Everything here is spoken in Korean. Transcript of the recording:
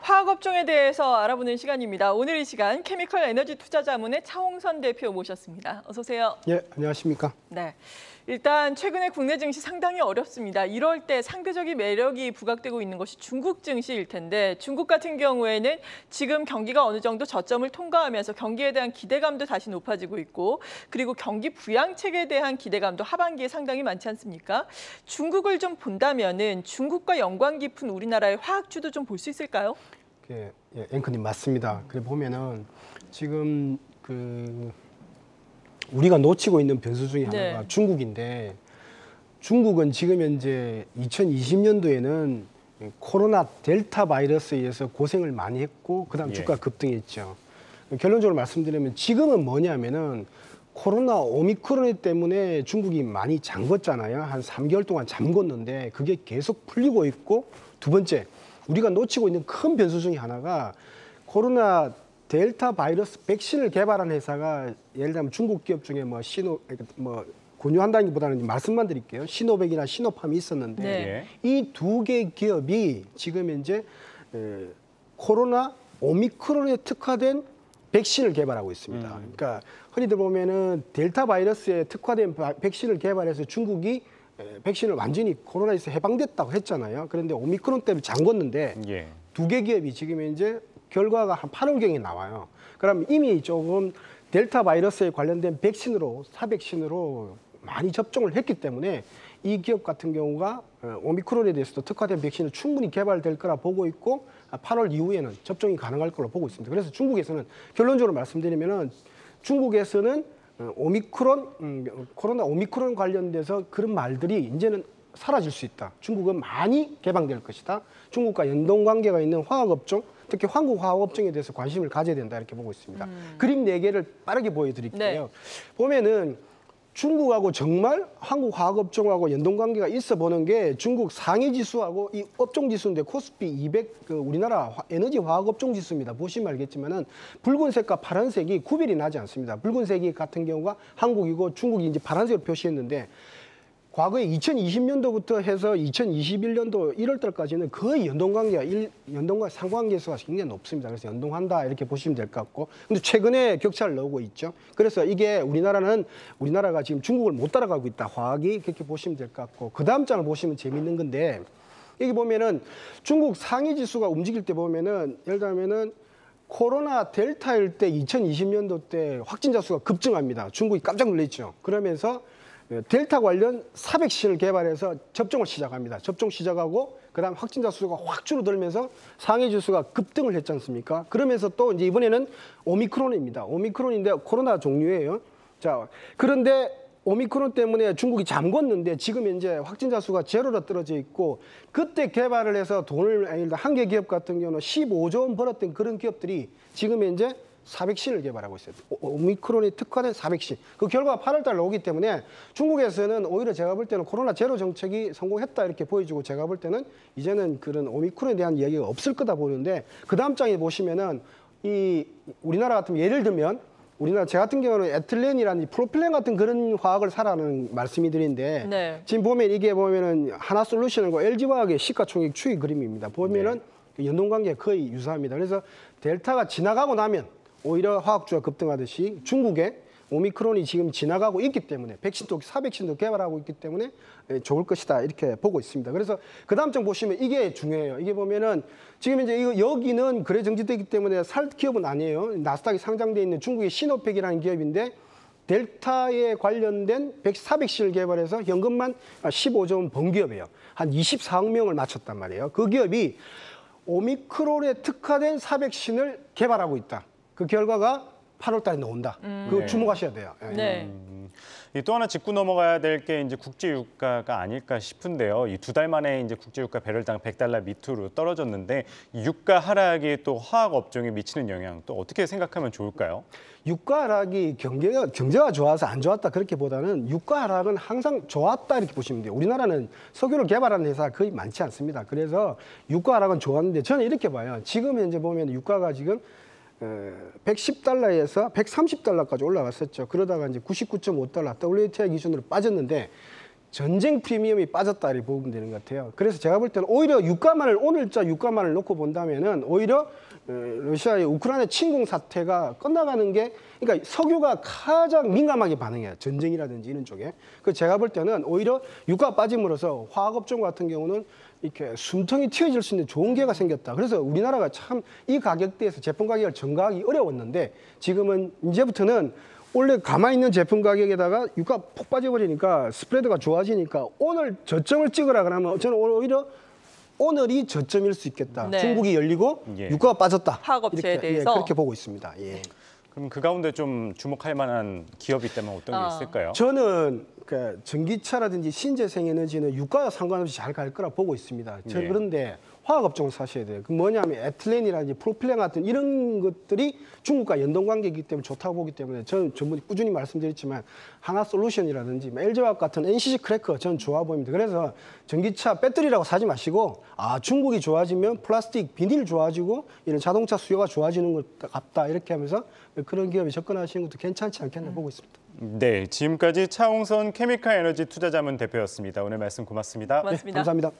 화학업종에 대해서 알아보는 시간입니다. 오늘 이 시간 케미컬 에너지 투자자문의 차홍선 대표 모셨습니다. 어서 오세요. 예, 안녕하십니까. 네. 일단 최근에 국내 증시 상당히 어렵습니다. 이럴 때 상대적인 매력이 부각되고 있는 것이 중국 증시일 텐데 중국 같은 경우에는 지금 경기가 어느 정도 저점을 통과하면서 경기에 대한 기대감도 다시 높아지고 있고 그리고 경기 부양책에 대한 기대감도 하반기에 상당히 많지 않습니까? 중국을 좀 본다면은 중국과 연관 깊은 우리나라의 화학주도 좀 볼 수 있을까요? 예, 앵커님 맞습니다. 그래 보면은 지금 우리가 놓치고 있는 변수 중에 하나가 중국인데 중국은 지금 현재 2020년도에는 코로나 델타 바이러스에 의해서 고생을 많이 했고 그다음 주가 급등했죠. 결론적으로 말씀드리면 지금은 뭐냐면은 코로나 오미크론 때문에 중국이 많이 잠궜잖아요. 한 3개월 동안 잠궜는데 그게 계속 풀리고 있고 두 번째 우리가 놓치고 있는 큰 변수 중에 하나가 코로나 델타 바이러스 백신을 개발한 회사가 예를 들면 중국 기업 중에 권유한다기보다는 말씀만 드릴게요. 시노백이나 시노팜이 있었는데 이 두 개 기업이 지금 현재 코로나 오미크론에 특화된 백신을 개발하고 있습니다. 그러니까 흔히들 보면은 델타 바이러스에 특화된 백신을 개발해서 중국이 백신을 완전히 코로나에서 해방됐다고 했잖아요. 그런데 오미크론 때문에 잠궜는데 두 개 기업이 지금 현재 결과가 한 8월경에 나와요. 그럼 이미 조금 델타 바이러스에 관련된 백신으로 사백신으로 많이 접종을 했기 때문에 이 기업 같은 경우가 오미크론에 대해서도 특화된 백신을 충분히 개발될 거라 보고 있고 8월 이후에는 접종이 가능할 걸로 보고 있습니다. 그래서 중국에서는 결론적으로 말씀드리면은 중국에서는 코로나 오미크론 관련돼서 그런 말들이 이제는 사라질 수 있다. 중국은 많이 개방될 것이다. 중국과 연동 관계가 있는 화학업종, 특히 한국 화학업종에 대해서 관심을 가져야 된다 이렇게 보고 있습니다. 그림 4개를 빠르게 보여드릴게요. 보면은 중국하고 정말 한국 화학업종하고 연동관계가 있어 보는 게 중국 상위지수하고 이 업종지수인데 코스피 200 우리나라 에너지 화학업종 지수입니다. 보시면 알겠지만은 붉은색과 파란색이 구별이 나지 않습니다. 붉은색이 같은 경우가 한국이고 중국이 이제 파란색으로 표시했는데 과거에 2020년도부터 해서 2021년도 1월 달까지는 거의 연동관 상관계수가 굉장히 높습니다. 그래서 연동한다 이렇게 보시면 될 것 같고. 근데 최근에 격차를 넣고 있죠. 그래서 이게 우리나라가 지금 중국을 못 따라가고 있다. 화학이 그렇게 보시면 될 것 같고. 그 다음 장을 보시면 재밌는 건데 여기 보면은 중국 상위 지수가 움직일 때 보면은 예를 들면은 코로나 델타일 때 2020년도 때 확진자 수가 급증합니다. 중국이 깜짝 놀랐죠. 그러면서 델타 관련 사백신을 개발해서 접종을 시작합니다. 접종 시작하고 그다음 확진자 수가 확 줄어들면서 상해 지수가 급등을 했지 않습니까? 그러면서 또 이제 이번에는 오미크론입니다. 오미크론인데 코로나 종류예요. 자, 그런데 오미크론 때문에 중국이 잠궜는데 지금 현재 확진자 수가 제로로 떨어져 있고 그때 개발을 해서 돈을 한 개 기업 같은 경우는 15조 원 벌었던 그런 기업들이 지금 현재 사백신을 개발하고 있어요. 오미크론에 특화된 사백신. 그 결과가 8월 달에 오기 때문에 중국에서는 오히려 제가 볼 때는 코로나 제로 정책이 성공했다 이렇게 보여주고 제가 볼 때는 이제는 그런 오미크론에 대한 이야기가 없을 거다 보는데 그 다음 장에 보시면은 이 우리나라 같으면 예를 들면 우리나라 제 같은 경우는 에틸렌이라는 프로필렌 같은 그런 화학을 사라는 말씀이 드린데 지금 보면 이게 보면은 하나솔루션과 LG화학의 시가총액 추이 그림입니다. 보면은 연동관계가 거의 유사합니다. 그래서 델타가 지나가고 나면 오히려 화학주가 급등하듯이 중국의 오미크론이 지금 지나가고 있기 때문에 백신도 사백신도 개발하고 있기 때문에 좋을 것이다 이렇게 보고 있습니다. 그래서 그 다음 장 보시면 이게 중요해요. 이게 보면은 지금 이제 여기는 거래 정지되기 때문에 살 기업은 아니에요. 나스닥에 상장돼 있는 중국의 시노팩이라는 기업인데 델타에 관련된 사백신을 개발해서 현금만 15조 원 번 기업이에요. 한 24억 명을 맞췄단 말이에요. 그 기업이 오미크론에 특화된 사백신을 개발하고 있다. 그 결과가 8월 달에 나온다. 그거 주목하셔야 돼요. 또 하나 짚고 넘어가야 될 게 이제 국제 유가가 아닐까 싶은데요. 이 2달 만에 이제 국제 유가 배럴당 $100 밑으로 떨어졌는데 이 유가 하락이 또 화학 업종에 미치는 영향 또 어떻게 생각하면 좋을까요? 유가 하락이 경제가 좋아서 안 좋았다 그렇게보다는 유가 하락은 항상 좋았다 이렇게 보시면 돼요. 우리나라는 석유를 개발하는 회사가 거의 많지 않습니다. 그래서 유가 하락은 좋았는데 저는 이렇게 봐요. 지금 현재 보면 유가가 지금 $110에서 $130까지 올라갔었죠. 그러다가 이제 $99.5 WTI 기준으로 빠졌는데 전쟁 프리미엄이 빠졌다 이렇게 보면 되는 것 같아요. 그래서 제가 볼 때는 오히려 유가만을 오늘자 유가만을 놓고 본다면은 오히려 러시아의 우크라이나 침공 사태가 끝나가는 게 그러니까 석유가 가장 민감하게 반응해요. 전쟁이라든지 이런 쪽에. 그 제가 볼 때는 오히려 유가 빠짐으로써 화학업종 같은 경우는 이렇게 숨통이 트여질 수 있는 좋은 기회가 생겼다. 그래서 우리나라가 참 이 가격대에서 제품 가격을 전가하기 어려웠는데 지금은 이제부터는 원래 가만히 있는 제품 가격에다가 유가 폭 빠져버리니까 스프레드가 좋아지니까 오늘 저점을 찍으라 그러면 저는 오히려 오늘이 저점일 수 있겠다. 네. 중국이 열리고 예. 유가가 빠졌다. 화학업체에 이렇게, 대해서? 그렇게 보고 있습니다. 예. 그럼 그 가운데 좀 주목할 만한 기업이 있다면 어떤 게 있을까요? 저는 그 전기차라든지 신재생에너지는 유가와 상관없이 잘 갈 거라 보고 있습니다. 예. 그런데 화학업종을 사셔야 돼요. 그 뭐냐면 에틸렌이라든지 프로필렌 같은 이런 것들이 중국과 연동관계이기 때문에 좋다고 보기 때문에 저는 전부 꾸준히 말씀드렸지만 하나솔루션이라든지 LG화학 같은 NCC 크래커 저는 좋아 보입니다. 그래서 전기차 배터리라고 사지 마시고 중국이 좋아지면 플라스틱, 비닐 좋아지고 이런 자동차 수요가 좋아지는 것 같다 이렇게 하면서 그런 기업에 접근하시는 것도 괜찮지 않겠나 보고 있습니다. 네, 지금까지 차홍선 케미칼 에너지 투자자문 대표였습니다. 오늘 말씀 고맙습니다. 고맙습니다. 감사합니다.